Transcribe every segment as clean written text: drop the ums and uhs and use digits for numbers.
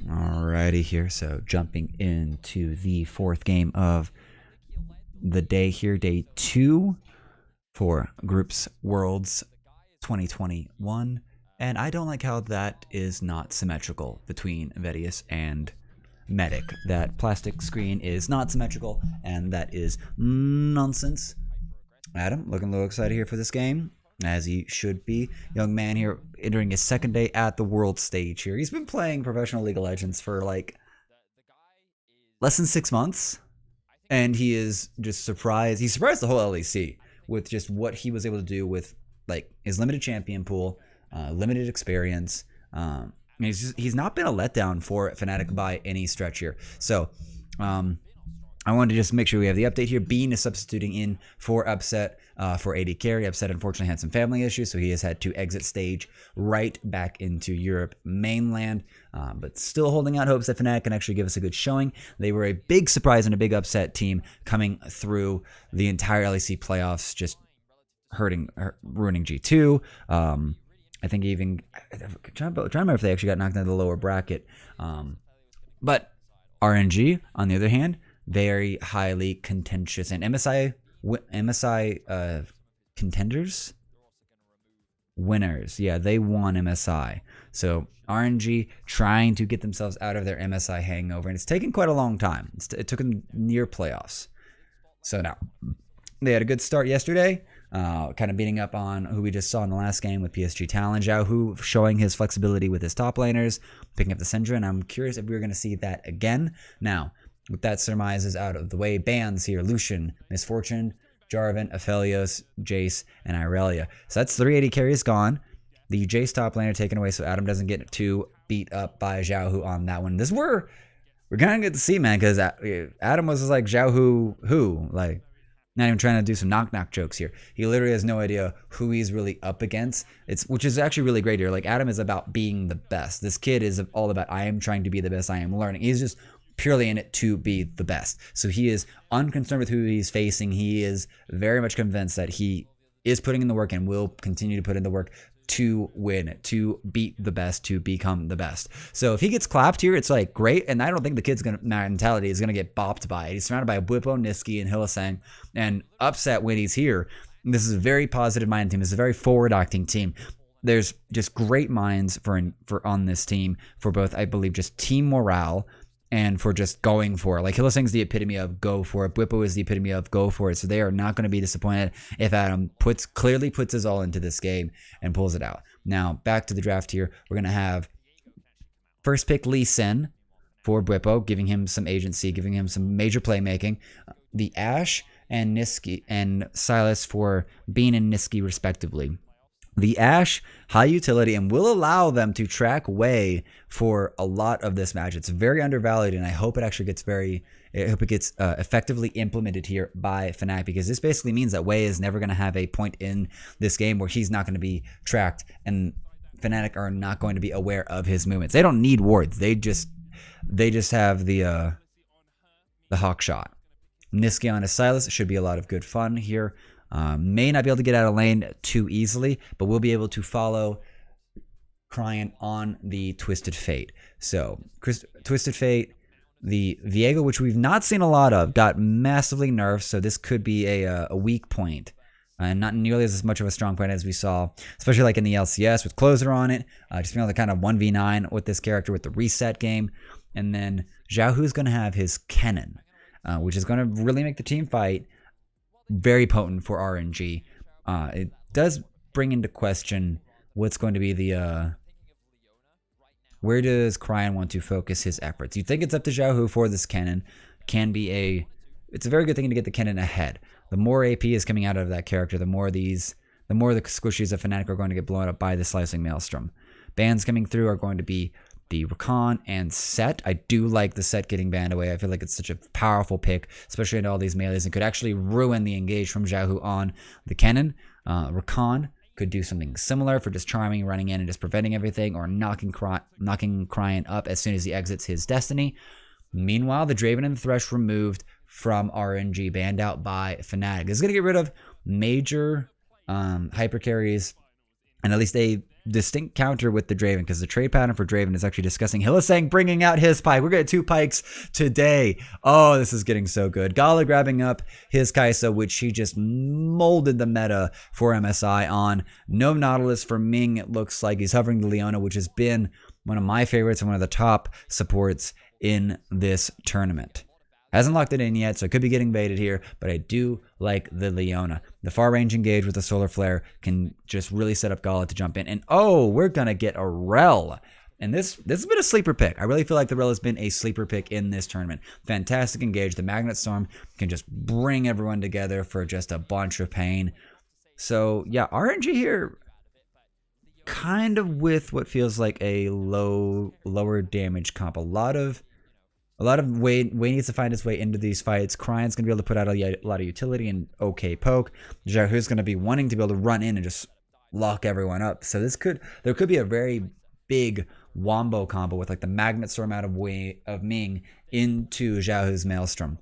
Alrighty here, so jumping into the fourth game of the day here, day 2 for Groups Worlds 2021. And I don't like how that is not symmetrical between Vedius and Medic. That plastic screen is not symmetrical, and that is nonsense. Adam, looking a little excited here for this game, as he should be. Young man here entering his second day at the world stage here. He's been playing professional League of Legends for like less than 6 months, and he is just surprised. He surprised the whole LEC with just what he was able to do with like his limited champion pool, limited experience. He's not been a letdown for Fnatic by any stretch here. So I wanted to just make sure we have the update here. Bean is substituting in for Upset for AD carry. Upset unfortunately had some family issues, so he has had to exit stage right back into Europe mainland, but still holding out hopes that Fnatic can actually give us a good showing. They were a big surprise and a big upset team coming through the entire LEC playoffs, just ruining G2. I think even trying to remember if they actually got knocked into the lower bracket. But RNG, on the other hand, very highly contentious, and MSI contenders, winners. Yeah, they won MSI. So RNG trying to get themselves out of their MSI hangover, and it's taken quite a long time. It took them near playoffs. So now they had a good start yesterday. Kind of beating up on who we just saw in the last game with PSG Talon. Xiaohu showing his flexibility with his top laners, picking up the Syndra, and I'm curious if we're going to see that again. Now, with that surmises out of the way, bans here: Lucian, Misfortune, Jarvan, Aphelios, Jace, and Irelia. So that's 380 carries gone. The Jace top laner taken away, so Adam doesn't get too beat up by Xiaohu on that one. This we're kind of good to see, man, because Adam was just like, Xiaohu who? Like, not even trying to do some knock-knock jokes here. He literally has no idea who he's really up against. Which is actually really great here. Like, Adam is about being the best. This kid is all about, I am trying to be the best, I am learning. He's just purely in it to be the best. So he is unconcerned with who he's facing. He is very much convinced that he is putting in the work and will continue to put in the work to win, to beat the best, to become the best. So if he gets clapped here, it's like great, and I don't think the kid's mentality is gonna get bopped by it. He's surrounded by Bwipo, Niski, and Hylissang, and Upset when he's here. This is a very positive minded team. This is a very forward-acting team. There's just great minds for on this team for both, I believe, just team morale and for just going for it. Like, Hylissang's the epitome of go for it. Bwipo is the epitome of go for it. So they are not going to be disappointed if Adam clearly puts his all into this game and pulls it out. Now, back to the draft here. We're going to have first pick Lee Sin for Bwipo, giving him some agency, giving him some major playmaking. The Ashe and Niski and Silas for Bean and Niski respectively. The Ashe, high utility, and will allow them to track Wei for a lot of this match. It's very undervalued, and I hope it actually gets effectively implemented here by Fnatic, because this basically means that Wei is never going to have a point in this game where he's not going to be tracked, and Fnatic are not going to be aware of his movements. They don't need wards. They just have the hawk shot. Niski on a Silas should be a lot of good fun here. May not be able to get out of lane too easily, but we'll be able to follow Cryan on the Twisted Fate. So, Twisted Fate, the Viego, which we've not seen a lot of, got massively nerfed, so this could be a weak point. And not nearly as much of a strong point as we saw, especially like in the LCS with Closer on it. Just being able to kind of 1v9 with this character with the reset game. And then Xiaohu's going to have his Kennen, which is going to really make the team fight very potent for RNG. It does bring into question what's going to be the where does Cryan want to focus his efforts. You think it's up to Xiaohu for this Kennen. It's a very good thing to get the Kennen ahead. The more AP is coming out of that character, the more the squishies of Fnatic are going to get blown up by the Slicing Maelstrom. Bans coming through are going to be the Rakan and Set. I do like the Set getting banned away. I feel like it's such a powerful pick, especially into all these melees, and could actually ruin the engage from Xiaohu on the Kennen. Rakan could do something similar for just charming, running in and just preventing everything, or knocking Cryan up as soon as he exits his Destiny. Meanwhile, the Draven and the Thresh removed from RNG, banned out by Fnatic. This is going to get rid of major hyper carries, and at least a distinct counter with the Draven, because the trade pattern for Draven is actually discussing Hylissang bringing out his pike. We're getting 2 pikes today. Oh, this is getting so good. Gala grabbing up his Kaisa, which he just molded the meta for MSI on. No Nautilus for Ming. It looks like he's hovering the Leona, which has been one of my favorites and one of the top supports in this tournament. Hasn't locked it in yet, so it could be getting baited here, but I do like the Leona. The far range engage with the Solar Flare can just really set up Gala to jump in. And oh, we're going to get a Rel. And this has been a sleeper pick. I really feel like the Rel has been a sleeper pick in this tournament. Fantastic engage. The Magnet Storm can just bring everyone together for just a bunch of pain. So yeah, RNG here, kind of with what feels like a lower damage comp. A lot of Wei needs to find his way into these fights. Cryan's going to be able to put out a lot of utility and okay poke. Xiaohu's going to be wanting to be able to run in and just lock everyone up. So there could be a very big wombo combo with like the Magnet Storm out of Ming into Xiaohu's Maelstrom.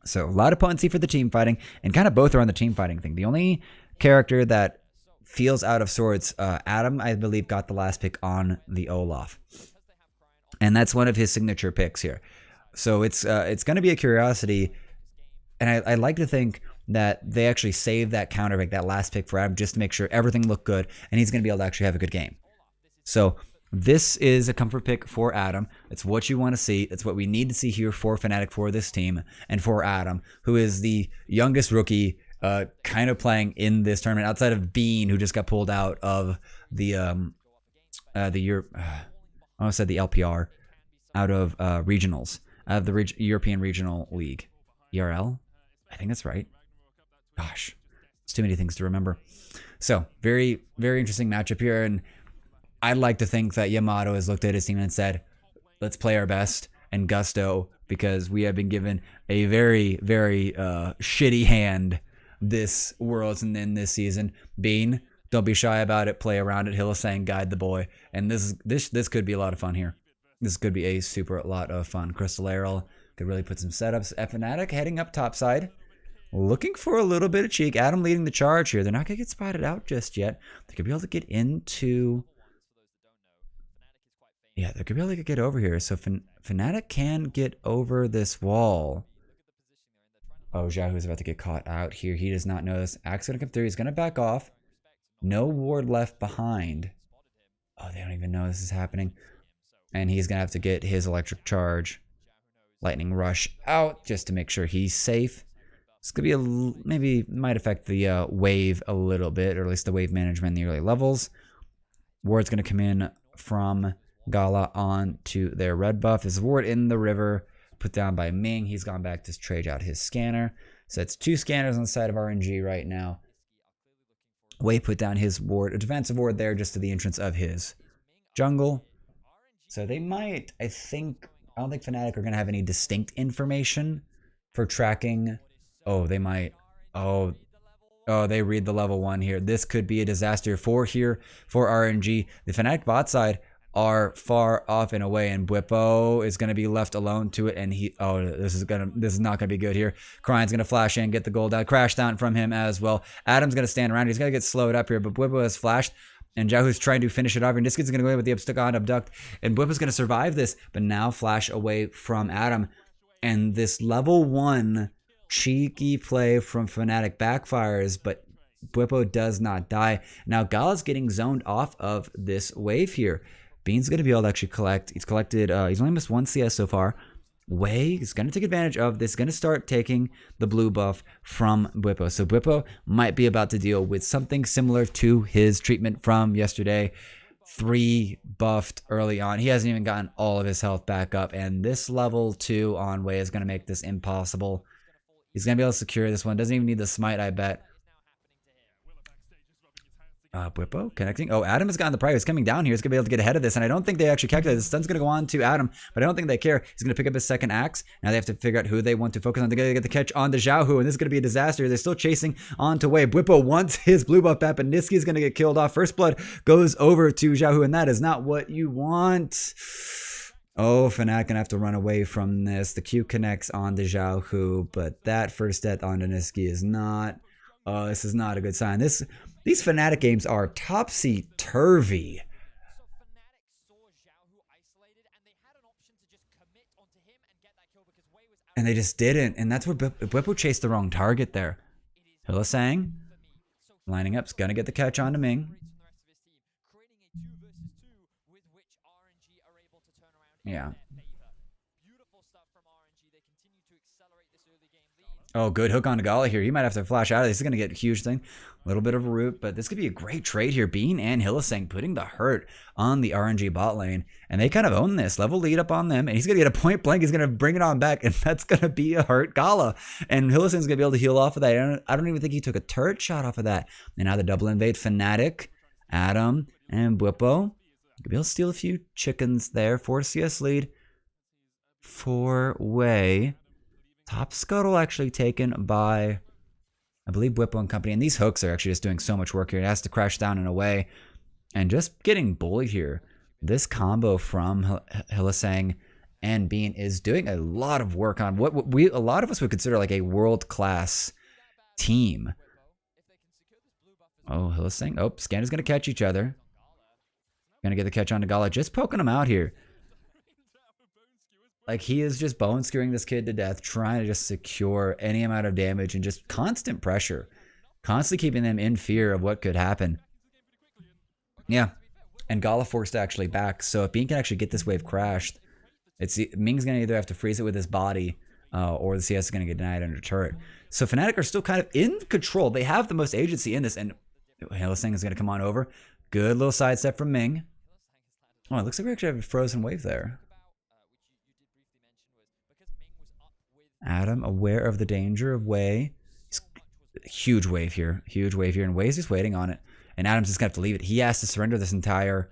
So a lot of potency for the team fighting, and kind of both are on the team fighting thing. The only character that feels out of sorts, Adam, I believe, got the last pick on the Olaf. And that's one of his signature picks here. So it's going to be a curiosity. And I like to think that they actually saved that counter pick, that last pick for Adam, just to make sure everything looked good. And he's going to be able to actually have a good game. So this is a comfort pick for Adam. It's what you want to see. It's what we need to see here for Fnatic, for this team, and for Adam, who is the youngest rookie kind of playing in this tournament, outside of Bean, who just got pulled out of the I almost said the LPR, out of regionals, out of the European Regional League. ERL? I think that's right. Gosh, it's too many things to remember. So, very, very interesting matchup here, and I'd like to think that Yamato has looked at his team and said, let's play our best and gusto, because we have been given a very, very shitty hand this Worlds and in this season. Bean, don't be shy about it. Play around it. Hylissang, guide the boy. And this could be a lot of fun here. This could be a super lot of fun. Crystal Arrow could really put some setups. Fnatic heading up topside, looking for a little bit of cheek. Adam leading the charge here. They're not going to get spotted out just yet. They could be able to get into... Yeah, they could be able to get over here. So Fnatic can get over this wall. Oh, Xiaohu's about to get caught out here. He does not know this. Axe going to come through. He's going to back off. No ward left behind. Oh, they don't even know this is happening. And he's going to have to get his electric charge. Lightning rush out just to make sure he's safe. This could be maybe might affect the wave a little bit, or at least the wave management in the early levels. Ward's going to come in from Gala on to their red buff. There's Ward in the river, put down by Ming. He's gone back to trade out his scanner. So it's 2 scanners on the side of RNG right now. Wei put down his ward, a defensive ward there just to the entrance of his jungle. So they might, I don't think Fnatic are going to have any distinct information for tracking. Oh, they might. Oh, they read the level 1 here. This could be a disaster for RNG. The Fnatic bot side are far off and away, and Bwipo is going to be left alone to it, and this is not going to be good here. Cryan's going to flash in, get the gold out, crash down from him as well. Adam's going to stand around. He's going to get slowed up here, but Bwipo has flashed, and Xiaohu's trying to finish it off, and Niski's going to go in with the abduct, and Bwipo's going to survive this, but now flash away from Adam, and this level 1 cheeky play from Fnatic backfires, but Bwipo does not die. Now Gala's getting zoned off of this wave here. Bean's going to be able to actually collect. He's collected, he's only missed 1 CS so far. Wei is going to take advantage of this, going to start taking the blue buff from Bwipo. So Bwipo might be about to deal with something similar to his treatment from yesterday. 3 buffed early on. He hasn't even gotten all of his health back up, and this level 2 on Wei is going to make this impossible. He's going to be able to secure this one. Doesn't even need the smite, I bet. Bwipo connecting. Oh, Adam has gotten the prize. He's coming down here. He's going to be able to get ahead of this. And I don't think they actually calculated. The stun's going to go on to Adam, but I don't think they care. He's going to pick up his second axe. Now they have to figure out who they want to focus on. They're going to get the catch on to Xiaohu, and this is going to be a disaster. They're still chasing on to Wei. Bwipo wants his blue buff back, but Niski is going to get killed off. First blood goes over to Xiaohu, and that is not what you want. Oh, Fnatic going to have to run away from this. The Q connects on to Xiaohu, but that first death on to Niski is not... this is not a good sign. These Fnatic games are topsy-turvy. And they just didn't. And that's where Bwipo chased the wrong target there. Hylissang lining up, is going to get the catch onto Ming. Yeah. Oh, good hook on Gala here. He might have to flash out of this. This is going to get a huge thing. A little bit of a root, but this could be a great trade here. Bean and Hylissang putting the hurt on the RNG bot lane, and they kind of own this. Level lead up on them, and he's going to get a point blank. He's going to bring it on back, and that's going to be a hurt Gala. And Hylissang's going to be able to heal off of that. I don't even think he took a turret shot off of that. And now the double invade Fnatic, Adam, and Bwipo. Could be able to steal a few chickens there. 4 CS lead for Wei. Top scuttle actually taken by, I believe, Bwipo and company. And these hooks are actually just doing so much work here. It has to crash down and away. And just getting bullied here. This combo from Hylissang and Bean is doing a lot of work on what a lot of us would consider like a world-class team. Oh, Hylissang. Oh, Scanner's going to catch each other. Going to get the catch on to Gala. Just poking him out here. Like, he is just bone skewering this kid to death, trying to just secure any amount of damage and just constant pressure. Constantly keeping them in fear of what could happen. Yeah. And Gala forced actually back. So if Bean can actually get this wave crashed, Ming's going to either have to freeze it with his body or the CS is going to get denied under turret. So Fnatic are still kind of in control. They have the most agency in this. And Hylissang is going to come on over. Good little sidestep from Ming. Oh, it looks like we actually have a frozen wave there. Adam, aware of the danger of Wei. Huge wave here. Huge wave here. And Wei's just waiting on it. And Adam's just going to have to leave it. He has to surrender this entire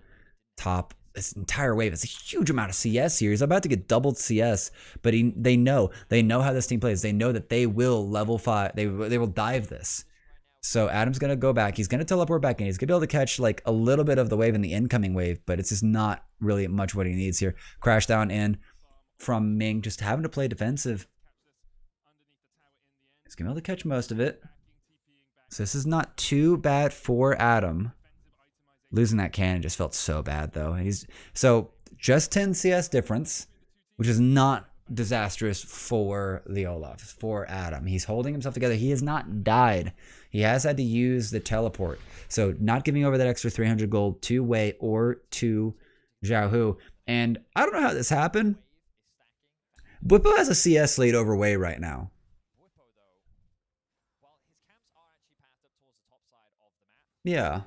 wave. It's a huge amount of CS here. He's about to get doubled CS. But they know how this team plays. They know that they will level 5. They will dive this. So Adam's going to go back. He's going to teleport back in. He's going to be able to catch like a little bit of the wave in the incoming wave. But it's just not really much what he needs here. Crash down in from Ming. Just having to play defensive. He's going to be able to catch most of it. So this is not too bad for Adam. Losing that cannon just felt so bad, though. So just 10 CS difference, which is not disastrous for the Olaf, for Adam. He's holding himself together. He has not died. He has had to use the teleport. So not giving over that extra 300 gold to Wei or to Xiaohu. And I don't know how this happened. Bwipo has a CS lead over Wei right now. Yeah.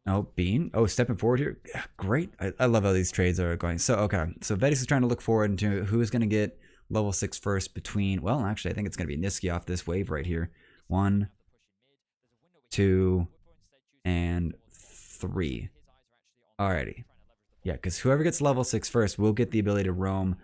Oh, Bean. Oh, stepping forward here. Great. I love how these trades are going. So, okay. So, Vetis is trying to look forward into who is going to get level 6 first between... Well, actually, I think it's going to be Niski off this wave right here. 1, 2, and 3. Alrighty. Yeah, because whoever gets level 6 first will get the ability to roam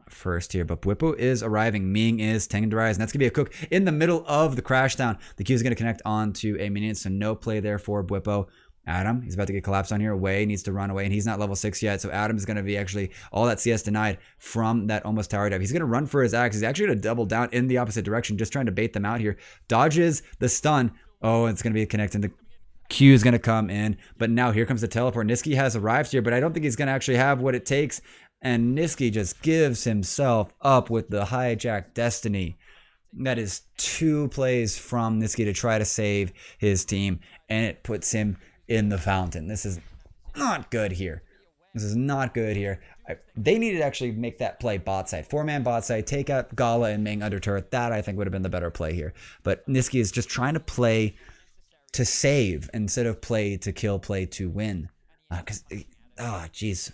first here. But Bwipo is arriving. Ming is tenderized. And that's going to be a cook in the middle of the crash down. The Q is going to connect onto a minion. So no play there for Bwipo. Adam, he's about to get collapsed on here. Wei needs to run away. And he's not level 6 yet. So Adam is going to be actually all that CS denied from that almost tower dive. He's going to run for his axe. He's actually going to double down in the opposite direction. Just trying to bait them out here. Dodges the stun. Oh, it's going to be connected. The Q is going to come in. But now here comes the teleport. Niski has arrived here. But I don't think he's going to actually have what it takes. And Niski just gives himself up with the hijack destiny. That is 2 plays from Niski to try to save his team. And it puts him in the fountain. This is not good here. This is not good here. They needed to actually make that play bot side. 4-man bot side. Take out Gala and Ming under turret. That I think would have been the better play here. But Niski is just trying to play to save instead of play to kill, play to win. Oh, jeez.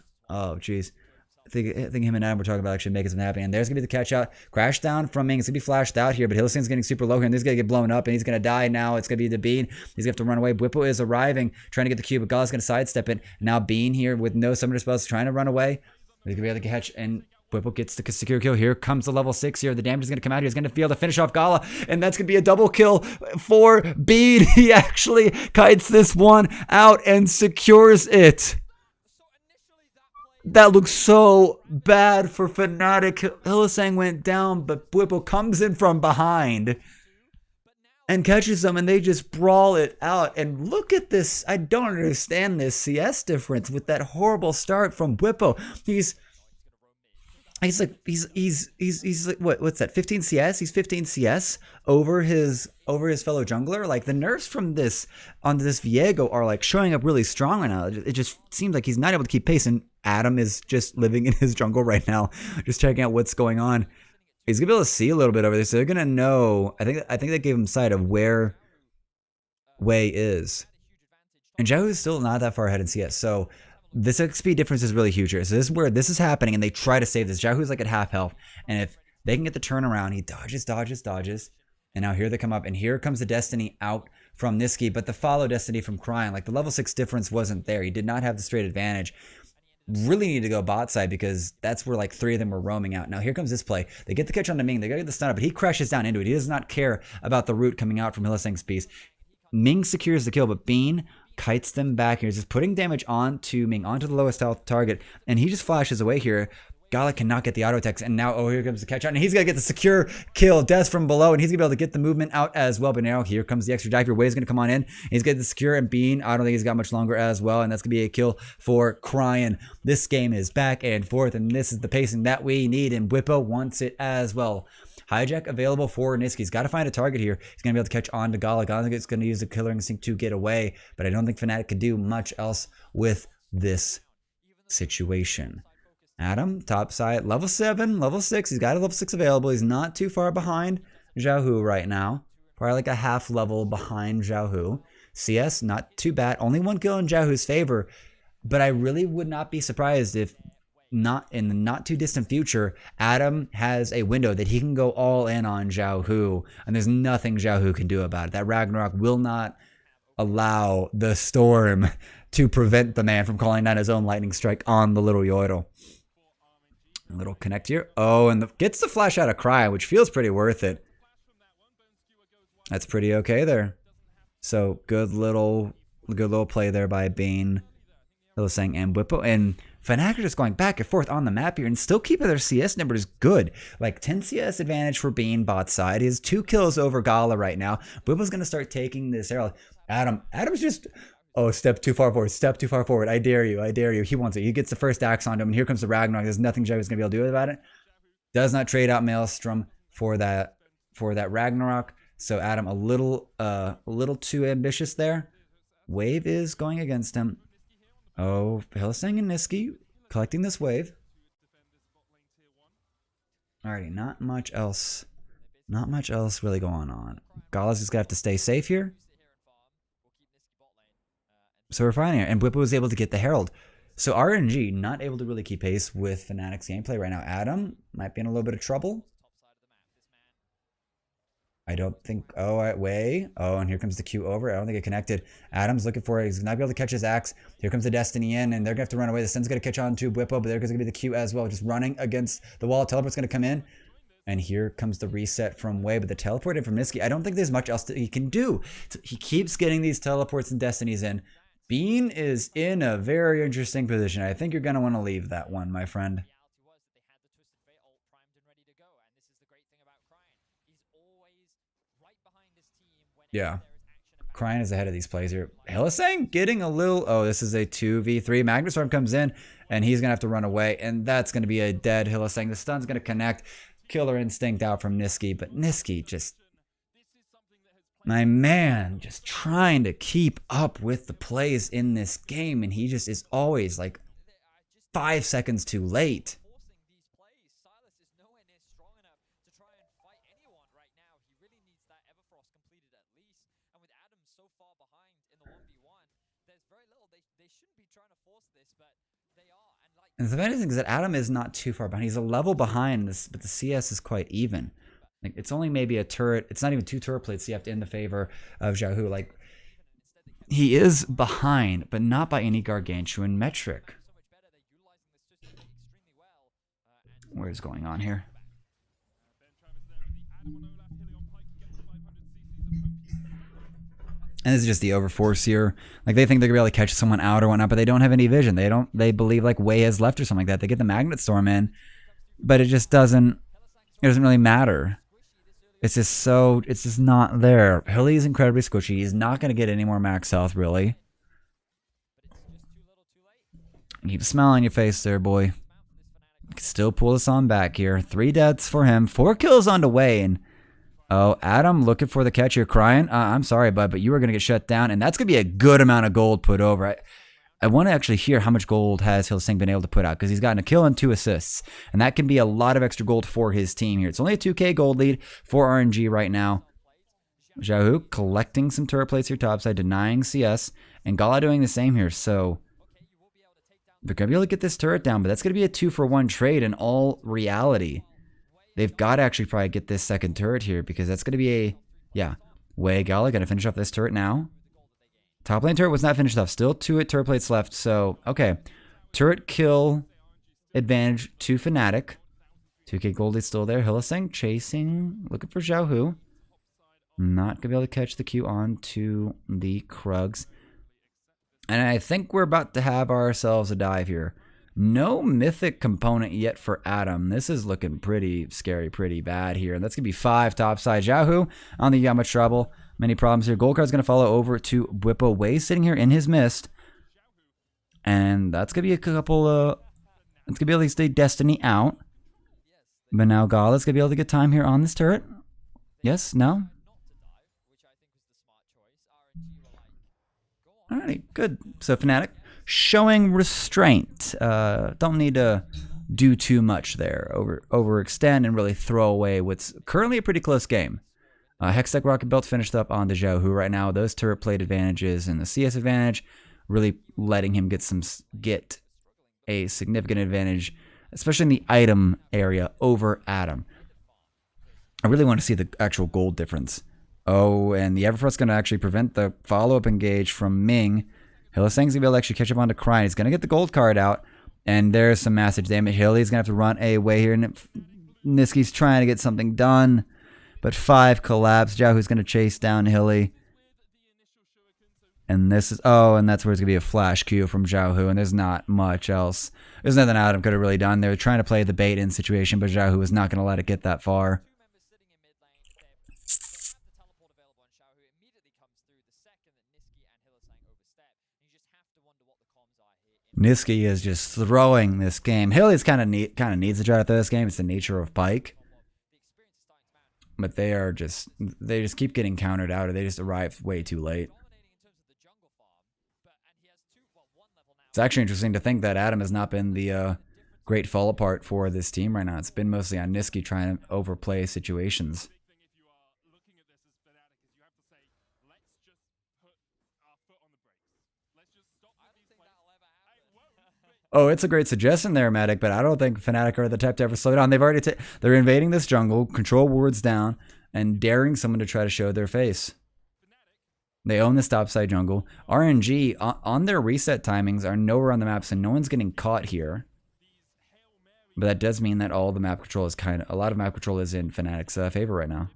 I think him and Adam were talking about actually making something happen. And there's going to be the catch out. Crash down from Ming. It's going to be flashed out here. But Hylissang's getting super low here. And this is going to get blown up. And he's going to die now. It's going to be the Bean. He's going to have to run away. Bwipo is arriving. Trying to get the cube. But Gala's going to sidestep it. Now Bean here with no summoner spells. Trying to run away. He's going to be able to catch. And Bwipo gets the secure kill. Here comes the level 6 here. The damage is going to come out here. He's going to be able to finish off Gala. And that's going to be a double kill for Bean. He actually kites this one out and secures it. That looks so bad for Fnatic. Hylissang went down, but Bwipo comes in from behind and catches them, and they just brawl it out. And look at this. I don't understand this CS difference with that horrible start from Bwipo. He's like what's that, 15 CS? He's 15 CS over his fellow jungler. Like, the nerfs from this onto this Viego are like showing up really strong right now. It just seems like he's not able to keep pace, and Adam is just living in his jungle right now, just checking out what's going on. He's gonna be able to see a little bit over there, so they're gonna know. I think they gave him sight of where Wei is, and Zhao is still not that far ahead in CS. So this XP difference is really huge here. So this is where this is happening, and they try to save this. Zhaohu's like at half health, and if they can get the turnaround, he dodges, and now here they come up, and here comes the Destiny out from Niski, but the follow Destiny from Crying. Like, the level 6 difference wasn't there. He did not have the straight advantage. Really need to go bot side, because that's where like 3 of them were roaming out. Now here comes this play. They get the catch on to Ming. They gotta get the stun up, but he crashes down into it. He does not care about the root coming out from Hylissang's piece. Ming secures the kill, but Bean kites them back here. He's just putting damage onto Ming, onto the lowest health target, and he just flashes away here. Gala cannot get the auto attacks, and now, oh, here comes the catch out, and he's gonna get the secure kill, death from below, and he's gonna be able to get the movement out as well. But now here comes the extra dive. Your Way's gonna come on in. He's gonna get the secure, and Bean, I don't think he's got much longer as well, and that's gonna be a kill for Cryin. This game is back and forth, and this is the pacing that we need, and Bwipo wants it as well. Hijack available for Niski. He's got to find a target here. He's going to be able to catch on to Gala. Gala is going to use the Killer Instinct to get away, but I don't think Fnatic can do much else with this situation. Adam, top side, level 7, level 6. He's got a level 6 available. He's not too far behind Xiaohu right now. Probably like a half level behind Xiaohu. CS, not too bad. Only 1 kill in Xiaohu's favor, but I really would not be surprised if not in the not too distant future, Adam has a window that he can go all in on Xiaohu, and there's nothing Xiaohu can do about it. That Ragnarok will not allow the storm to prevent the man from calling down his own lightning strike on the little Yordle. A little connect here. Oh, and gets the flash out of Cry, which feels pretty worth it. That's pretty okay there. So good little play there by Bane, Hylissang, and Bwipo. And Fnatic are just going back and forth on the map here and still keeping their CS numbers good. Like 10 CS advantage for Bean bot side. He has 2 kills over Gala right now. Bwipo's going to start taking this arrow. Adam's just, oh, step too far forward. Step too far forward. I dare you. I dare you. He wants it. He gets the first axe onto him, and here comes the Ragnarok. There's nothing Joey's going to be able to do about it. Does not trade out Maelstrom for that Ragnarok. So Adam a little too ambitious there. Wave is going against him. Oh, Hylissang and Niski collecting this wave. Alrighty, not much else really going on. Gala's just gonna have to stay safe here. So we're fine here. And Bwipo was able to get the Herald. So RNG not able to really keep pace with Fnatic's gameplay right now. Adam might be in a little bit of trouble. I don't think, Way. Oh, and here comes the Q over. I don't think it connected. Adam's looking for it. He's not going to be able to catch his axe. Here comes the Destiny in, and they're going to have to run away. The Sun's going to catch on to Bwipo, but there's going to be the Q as well, just running against the wall. Teleport's going to come in, and here comes the reset from Way, but the teleport in from Niski, I don't think there's much else that he can do. So he keeps getting these teleports and Destinies in. Bean is in a very interesting position. I think you're going to want to leave that one, my friend. Yeah. Crying is ahead of these plays here. Hylissang getting a little... Oh, this is a 2v3. Magnustorm comes in, and he's going to have to run away, and that's going to be a dead Hylissang. The stun's going to connect. Killer Instinct out from Niski, but Niski just... My man, just trying to keep up with the plays in this game, and he just is always like 5 seconds too late. And the funny thing is that Adam is not too far behind. He's a level behind this, but the CS is quite even. Like, it's only maybe a turret. It's not even 2 turret plates you have to in the favor of Xiaohu. Like, he is behind, but not by any gargantuan metric. What is going on here? And this is just the overforce here. Like, they think they're gonna be able to catch someone out or whatnot, but they don't have any vision. They believe like Wei has left or something like that. They get the Magnet Storm in, but it just doesn't really matter. It's just not there. Hilly is incredibly squishy. He's not gonna get any more max health, really. Keep a smile on your face there, boy. You can still pull this on back here. 3 deaths for him. 4 kills on the way. And oh, Adam looking for the catch. You're crying. I'm sorry, bud, but you are going to get shut down. And that's going to be a good amount of gold put over. I want to actually hear how much gold has Hillsing been able to put out, because he's gotten a kill and 2 assists. And that can be a lot of extra gold for his team here. It's only a 2K gold lead for RNG right now. Xiaohu collecting some turret plates here topside, denying CS. And Gala doing the same here. So they're going to be able to get this turret down, but that's going to be a 2-for-1 trade in all reality. They've got to actually probably get this second turret here, because that's going to be a, yeah, Wei Gala going to finish off this turret now. Top lane turret was not finished off. Still 2 turret plates left. So, okay. Turret kill advantage to Fnatic. 2K Goldie's still there. Hillsing chasing, looking for Xiaohu. Not going to be able to catch the Q on to the Krugs. And I think we're about to have ourselves a dive here. No mythic component yet for Adam. This is looking pretty scary, pretty bad here. And that's going to be 5 topside. Xiaohu, I don't think you got much trouble. Many problems here. Gold card's going to follow over to Bwipo. Wei sitting here in his mist. And that's going to be a couple, it's going to be at least a destiny out. But now Gala's going to be able to get time here on this turret. Yes? No? Alrighty, good. So Fnatic showing restraint. Don't need to do too much there. Overextend and really throw away what's currently a pretty close game. Hextech Rocket Belt finished up on the Xiaohu right now. Those turret plate advantages and the CS advantage really letting him get a significant advantage, especially in the item area over Adam. I really want to see the actual gold difference. Oh, and the Everfrost's going to actually prevent the follow-up engage from Ming. Hillsing's going to be able to actually catch up on to Crying. He's going to get the gold card out, and there's some massive damage. Hilly's going to have to run away here, and Niski's trying to get something done, but 5 collapse. Xiaohu's going to chase down Hilly. And this is, oh, and that's where it's going to be a flash Q from Xiaohu, and there's not much else. There's nothing Adam could have really done. They were trying to play the bait-in situation, but Xiaohu was not going to let it get that far. Niski is just throwing this game. Hilly's kind of needs to try to throw this game. It's the nature of Pike. But they just keep getting countered out, or they just arrive way too late. It's actually interesting to think that Adam has not been the great fall apart for this team right now. It's been mostly on Niski trying to overplay situations. Oh, it's a great suggestion there, Matic, but I don't think Fnatic are the type to ever slow down. They've already they're invading this jungle, control wards down, and daring someone to try to show their face. They own this topside jungle. RNG on their reset timings are nowhere on the map, so no one's getting caught here. But that does mean that all the map control is a lot of map control is in Fnatic's favor right now.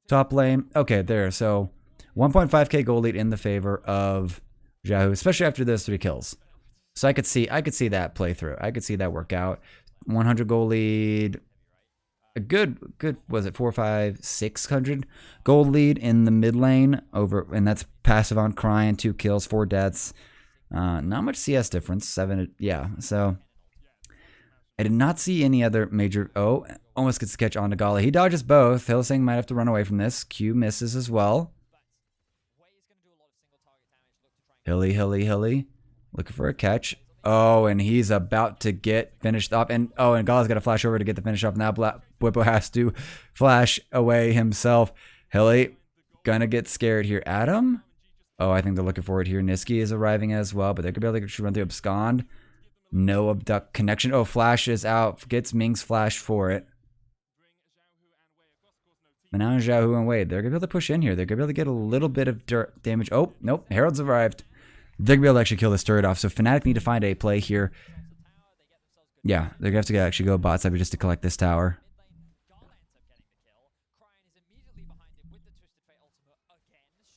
Top lane, okay, there. So 1.5k gold lead in the favor of Xiaohu, especially after those 3 kills. So I could see that play through. I could see that work out. 100 gold lead. A good, was it 4, 5, 600 gold lead in the mid lane over, and that's passive on Crying, 2 kills, 4 deaths. Not much CS difference, 7, yeah. So I did not see any other major. Oh, almost gets the catch on to Gala. He dodges both. Hillsing might have to run away from this. Q misses as well. Hilly, looking for a catch. Oh, and he's about to get finished up. And oh, and Gala's got to flash over to get the finish up. Now Bwipo has to flash away himself. Hilly gonna get scared here. Adam? Oh, I think they're looking for it here. Niski is arriving as well, but they're gonna be able to run through abscond. No abduct connection. Oh, flash is out. Gets Ming's flash for it. And now Xiaohu and Wade, they're gonna be able to push in here. They're gonna be able to get a little bit of damage. Oh, nope. Herald's arrived. They're going to be able to actually kill this turret off. So Fnatic need to find a play here. Yeah, they're going to have to actually go bot side just to collect this tower.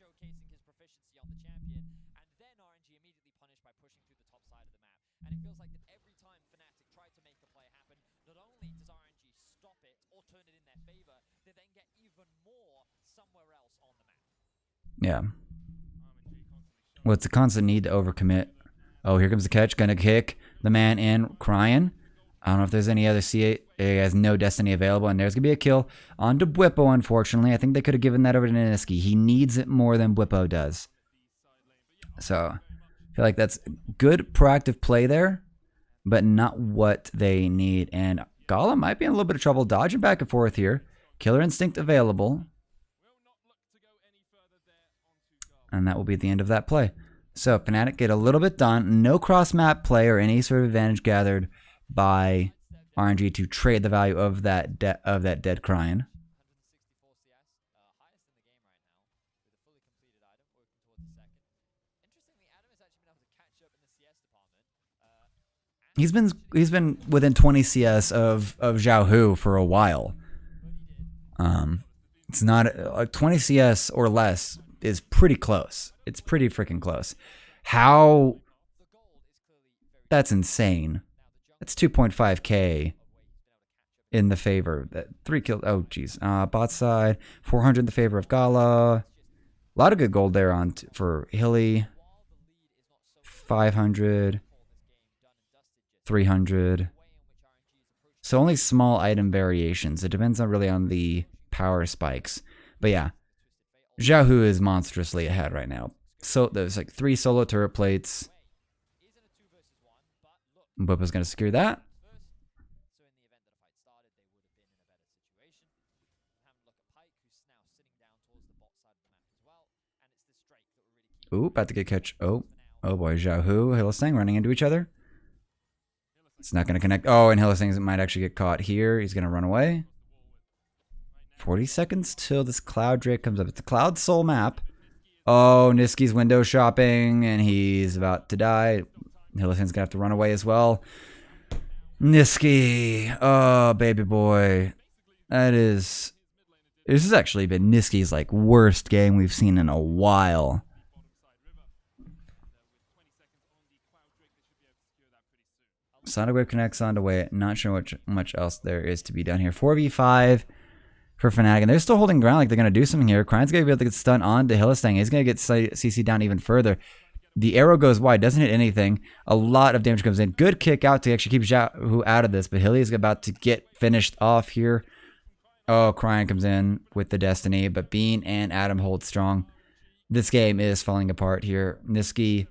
showcasing his proficiency on the champion, and then RNG immediately punished by pushing through the top side of the map. And it feels like that every time Fnatic tried to make a play happen, not only does RNG stop it or turn it in their favor, they then get even more somewhere else on the map. Yeah. Well, it's a constant need to overcommit. Oh, here comes the catch. Gonna kick the man in, crying. I don't know if there's any other C8. He has no Destiny available, and there's going to be a kill onto Bwipo, unfortunately. I think they could have given that over to Niski. He needs it more than Bwipo does. So, I feel like that's good proactive play there, but not what they need. And Gala might be in a little bit of trouble dodging back and forth here. Killer Instinct available. And that will be the end of that play. So, Fnatic get a little bit done. No cross-map play or any sort of advantage gathered by RNG to trade the value of that dead Cryin. 164 CS, highest in the game right now, with a fully completed item, working towards the second. Interestingly, Adam has actually been able to catch up in the CS department. He's been within 20 CS of Zhao Hu for a while. It's not 20 CS or less is pretty close. It's pretty freaking close. How? That's insane. That's 2.5k in the favor. That 3 kills. Oh, geez. Bot side, 400 in the favor of Gala. A lot of good gold there on for Hilly. 500, 300. So only small item variations. It depends on really on the power spikes. But yeah, Zhao Hu is monstrously ahead right now. So there's like 3 solo turret plates. Bwipo's going to secure that. Ooh, about to get catch. Oh boy, Zhao Hu, Hylissang running into each other. It's not going to connect. Oh, and Hylissang might actually get caught here. He's going to run away. 40 seconds till this Cloud Drake comes up. It's a Cloud Soul map. Oh, Niski's window shopping, and he's about to die. Hylissang's gonna have to run away as well. Niski. Oh, baby boy. This has actually been Niski's like worst game we've seen in a while. Sonic Wave connects onto way. Not sure much else there is to be done here. 4v5 for Fnatic, and they're still holding ground like they're going to do something here. Cryine's going to be able to get stun on to Hylissang. He's going to get CC down even further. The arrow goes wide, doesn't hit anything. A lot of damage comes in. Good kick out to actually keep Zhao Hu out of this, but Hilly is about to get finished off here. Oh, Cryin comes in with the Destiny, but Bean and Adam hold strong. This game is falling apart here. Niski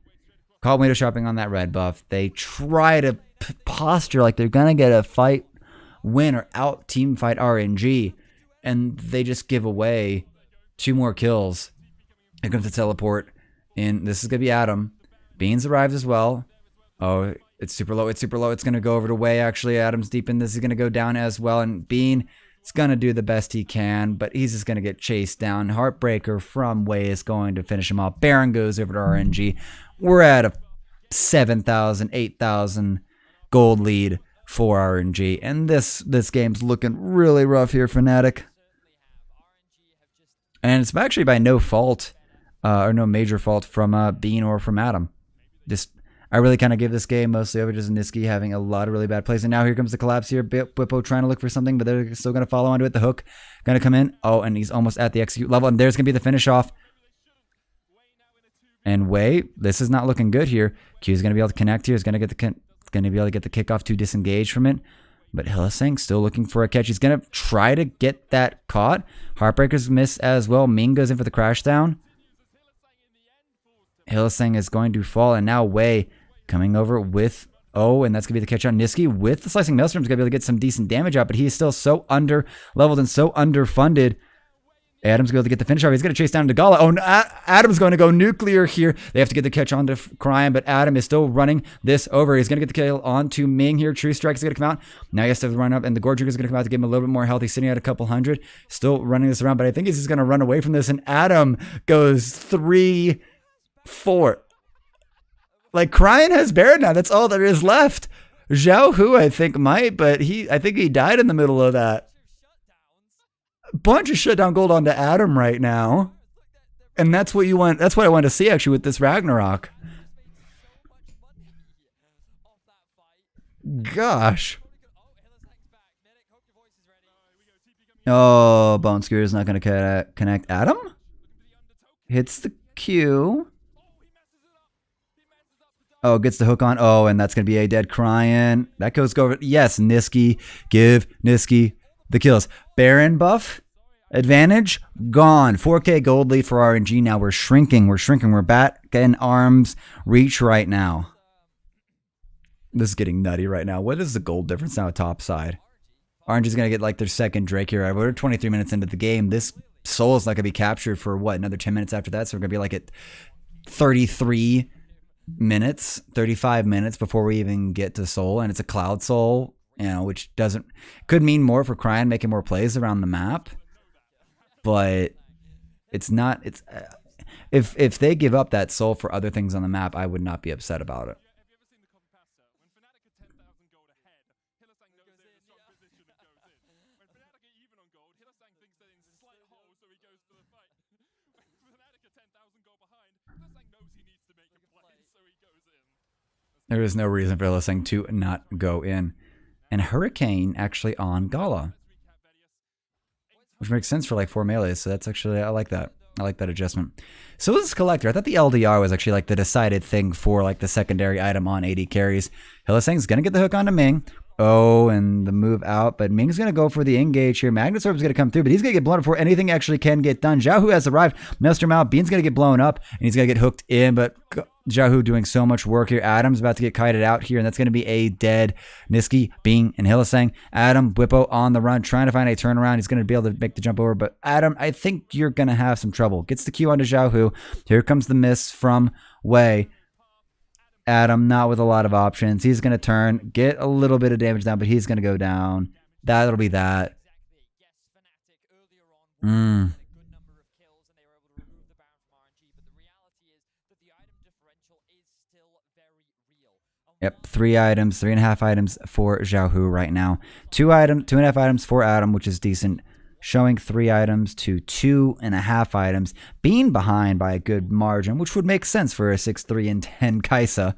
called window shopping on that red buff. They try to posture like they're going to get a fight win or out team fight RNG, and they just give away 2 more kills. Here comes the teleport. And this is going to be Adam. Beans arrives as well. Oh, it's super low. It's super low. It's going to go over to Way, actually. Adam's deep in this. He's going to go down as well. And Bean is going to do the best he can, but he's just going to get chased down. Heartbreaker from Way is going to finish him off. Baron goes over to RNG. We're at a 7,000, 8,000 gold lead for RNG. And this game's looking really rough here for Fnatic. And it's actually by no fault. Or no major fault from Bean or from Adam. I really kind of give this game mostly over just Niski having a lot of really bad plays. And now here comes the collapse here. Bwipo trying to look for something, but they're still going to follow onto it. The hook going to come in. Oh, and he's almost at the execute level. And there's going to be the finish off. And Way, this is not looking good here. Q's going to be able to connect here. He's going to be able to get the kickoff to disengage from it. But Hylissang still looking for a catch. He's going to try to get that caught. Heartbreaker's miss as well. Ming goes in for the crash down. Hylissang is going to fall, and now Way coming over with, and that's going to be the catch on Niski with the Slicing Maelstrom. He's going to be able to get some decent damage out, but he is still so under-leveled and so underfunded. Adam's going to be able to get the finish off. He's going to chase down to Gala. Oh, Adam's going to go nuclear here. They have to get the catch on to Cryin, but Adam is still running this over. He's going to get the kill on to Ming here. True Strike is going to come out. Now he has to run up, and the Gore Trigger is going to come out to give him a little bit more health. He's sitting at a couple hundred. Still running this around, but I think he's just going to run away from this, and Adam goes 3-4. Like, Cryin has Baron now. That's all there is left. Zhao Hu, I think, might, but I think he died in the middle of that. Bunch of shutdown gold onto Adam right now. And that's what you want. That's what I want to see actually with this Ragnarok. Gosh. Oh, Bone Skewer is not going to connect. Adam hits the Q. Oh, gets the hook on. Oh, and that's going to be a dead Cryan. That goes over. Yes, Niski. Give Niski the kills. Baron buff. Advantage gone. 4K gold lead for RNG. Now we're shrinking. We're back in arms reach right now. This is getting nutty right now. What is the gold difference now top side? RNG is going to get like their second Drake here. We're 23 minutes into the game. This soul is not going to be captured for what? Another 10 minutes after that. So we're going to be like at 33 minutes, 35 minutes before we even get to soul. And it's a cloud soul, you know, which could mean more for Cryan making more plays around the map. But it's not, if they give up that soul for other things on the map, I would not be upset about it. There is no reason for Hillsang to not go in. And Hurricane actually on Gala, which makes sense for like 4 melees. So that's actually, I like that. I like that adjustment. So this Collector, I thought the LDR was actually like the decided thing for like the secondary item on AD carries. Hillsang's going to get the hook onto Ming. Oh, and the move out, but Ming's going to go for the engage here. Magnus Orb's going to come through, but he's going to get blown up before anything actually can get done. Xiaohu has arrived. Maelstrom out. Bean's going to get blown up, and he's going to get hooked in, but Xiaohu doing so much work here. Adam's about to get kited out here, and that's going to be a dead Niski, Bean, and Hillsang. Adam, Whippo on the run, trying to find a turnaround. He's going to be able to make the jump over, but Adam, I think you're going to have some trouble. Gets the Q onto Xiaohu. Here comes the miss from Wei. Adam, not with a lot of options. He's going to turn, get a little bit of damage down, but he's going to go down. That'll be that. Yep, 3 items, 3.5 items for Xiaohu right now. 2.5 items for Adam, which is decent. Showing 3 items to 2.5 items. Being behind by a good margin, which would make sense for a 6-3 and 10 Kaisa.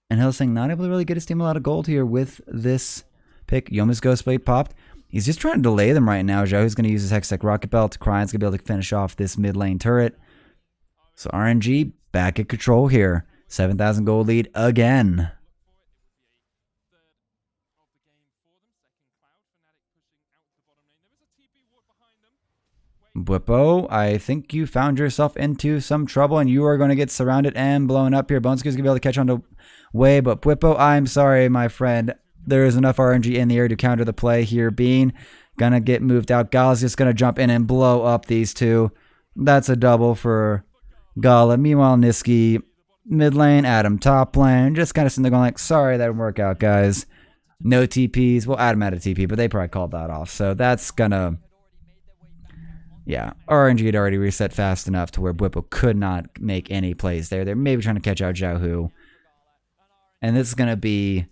And Hillsang not able to really get his team a lot of gold here with this pick. Yoma's Ghostblade popped. He's just trying to delay them right now. Xiaohu's going to use his Hextech Rocket Belt. Cryan's going to be able to finish off this mid lane turret. So RNG back at control here. 7,000 gold lead again. Whippo, I think you found yourself into some trouble and you are going to get surrounded and blown up here. Boneske's going to be able to catch on to Wei, but Whippo, I'm sorry, my friend. There is enough RNG in the air to counter the play here. Bean going to get moved out. Gala's just going to jump in and blow up these two. That's a double for Gala. Meanwhile, Niski, mid lane, Adam top lane. Just kind of sitting there going like, sorry, that didn't work out, guys. No TPs. Well, Adam had a TP, but they probably called that off. So that's going to... Yeah, RNG had already reset fast enough to where Whippo could not make any plays there. They're maybe trying to catch out Xiaohu. And this is going to be...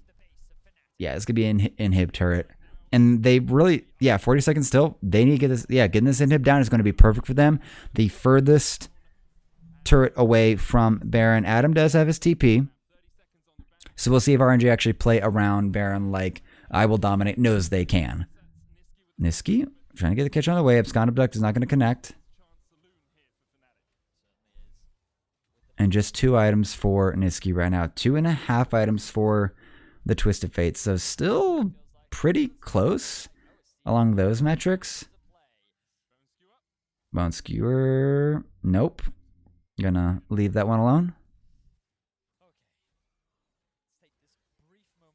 Yeah, it's going to be an inhib turret. And they really... Yeah, 40 seconds still. They need to get this... Yeah, getting this inhib down is going to be perfect for them. The furthest turret away from Baron. Adam does have his TP. So we'll see if RNG actually play around Baron like I will dominate. Knows they can. Niski... Trying to get the catch on the way. Abscond Abduct is not going to connect. And just 2 items for Niski right now. 2.5 items for the Twisted Fate. So still pretty close along those metrics. Bone Skewer. Nope. Gonna leave that one alone.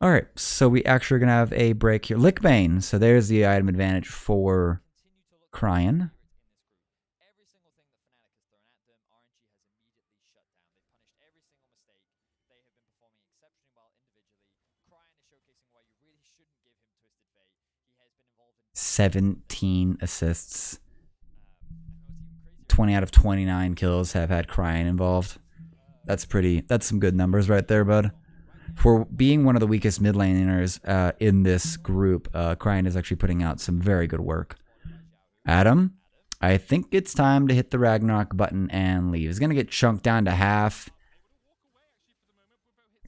All right, so we actually are going to have a break here. Lickbane, so there's the item advantage for Cryan. $17 assists. 20 out of 29 kills have had Cryan involved. That's some good numbers right there, bud. For being one of the weakest mid laners in this group, Cryan is actually putting out some very good work. Adam, I think it's time to hit the Ragnarok button and leave. He's going to get chunked down to half.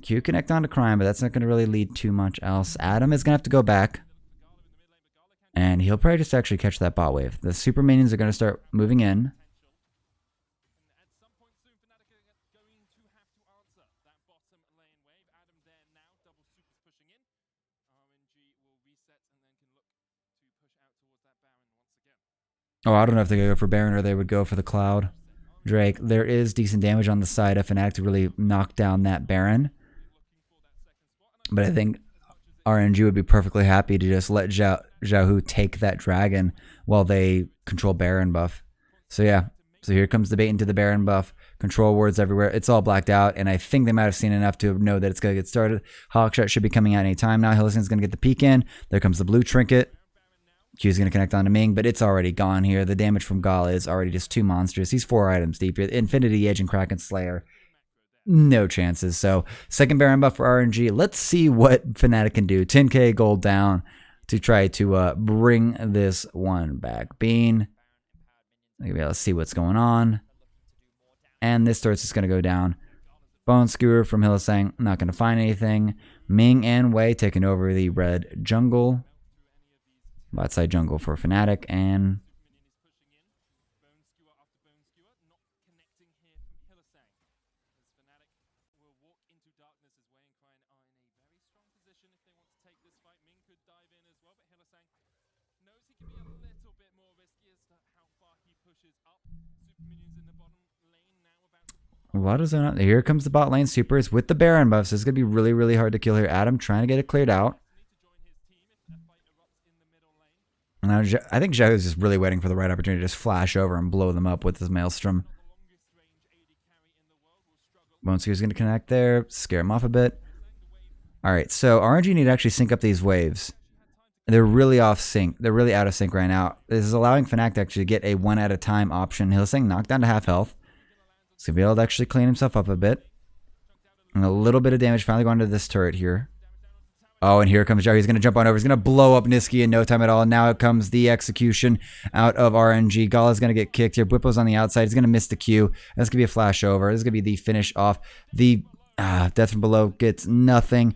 Q connect onto Crime, but that's not going to really lead too much else. Adam is going to have to go back. And he'll probably just actually catch that bot wave. The super minions are going to start moving in. Oh, I don't know if they're going to go for Baron or they would go for the Cloud. Drake, there is decent damage on the side of FNC to really knock down that Baron. But I think RNG would be perfectly happy to just let Xiaohu take that dragon while they control Baron buff. So yeah, so here comes the bait into the Baron buff. Control wards everywhere. It's all blacked out, and I think they might have seen enough to know that it's going to get started. Hawkshot should be coming out any time now. Hillison's going to get the peek in. There comes the blue trinket. Q's going to connect onto Ming, but it's already gone here. The damage from Gala is already just too monstrous. He's 4 items deep here. Infinity Edge and Kraken Slayer. No chances. So, second Baron buff for RNG. Let's see what Fnatic can do. 10k gold down to try to bring this one back. Bean. Maybe let's see what's going on. And this turret's just going to go down. Bone Skewer from Hillisang. Not going to find anything. Ming and Wei taking over the red jungle. Bot side jungle for Fnatic, and what is that? Here comes the bot lane supers with the Baron buffs. This is going to be really, really hard to kill here. Adam trying to get it cleared out. Now, I think Xiao is just really waiting for the right opportunity to just flash over and blow them up with his Maelstrom. Boneskewer's going to connect there, scare him off a bit. Alright, so RNG need to actually sync up these waves. They're really off sync. They're really out of sync right now. This is allowing Fnatic to actually get a one at a time option. Hillisang knocked down to half health. He's going to be able to actually clean himself up a bit. And a little bit of damage finally going to this turret here. Oh, and here comes Xiao. He's going to jump on over. He's going to blow up Niski in no time at all. And now comes the execution out of RNG. Gala's going to get kicked here. Bwipo's on the outside. He's going to miss the Q. That's going to be a flash over. This is going to be the finish off. The Death from Below gets nothing.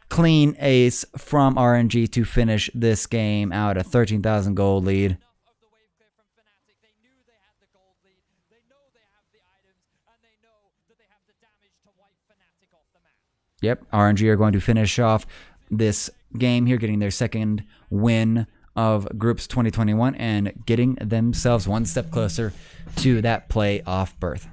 Clean ace from RNG to finish this game out. A 13,000 gold lead. Yep, RNG are going to finish off this game here, getting their second win of Groups 2021 and getting themselves one step closer to that playoff berth.